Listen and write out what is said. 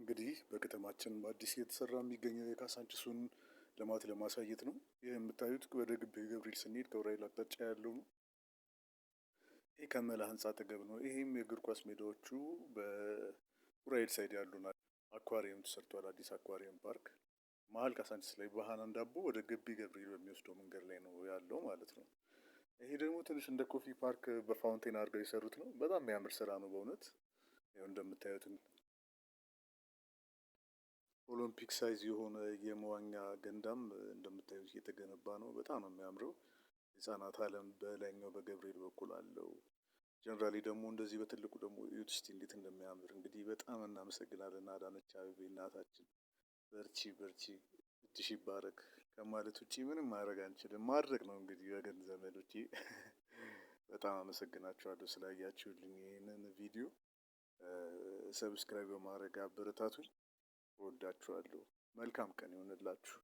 እንግዲህ በከተማችን በአዲስ እየተሰራ የሚገኘው የካሳንችሱን ልማት ለማሳየት ነው። ይህ የምታዩት ወደ ግቢ ገብርኤል ስንሄድ ከዑራኤል አቅጣጫ ያለው ነው። ይህ ከመላ ህንፃ አጠገብ ነው። ይሄም የእግር ኳስ ሜዳዎቹ በዑራኤል ሳይድ ያሉ ናቸው። አኳሪየም ተሰርቷል። አዲስ አኳሪየም ፓርክ መሀል ካሳንችስ ላይ በሃናን ዳቦ ወደ ግቢ ገብርኤል በሚወስደው መንገድ ላይ ነው ያለው ማለት ነው። ይሄ ደግሞ ትንሽ እንደ ኮፊ ፓርክ በፋውንቴን አድርገው የሰሩት ነው። በጣም የሚያምር ስራ ነው በእውነት። ይኸው እንደምታዩት ኦሎምፒክ ሳይዝ የሆነ የመዋኛ ገንዳም እንደምታዩት እየተገነባ ነው። በጣም ነው የሚያምረው። ህፃናት አለም በላይኛው በገብርኤል በኩል አለው። ጀነራሊ ደግሞ እንደዚህ በትልቁ ደግሞ እዩት እስቲ እንዴት እንደሚያምር። እንግዲህ በጣም እናመሰግናለን አዳነች አቤቤ እናታችን። በርቺ በርቺ እጅሽ ይባረክ ከማለት ውጪ ምንም ማድረግ አንችልም። ማድረግ ነው እንግዲህ ወገን ዘመዶቼ። በጣም አመሰግናችኋለሁ ስላያችሁልኝ ይሄንን ቪዲዮ። ሰብስክራይብ በማድረግ አበረታቱኝ። እወዳችኋለሁ። መልካም ቀን ይሁንላችሁ።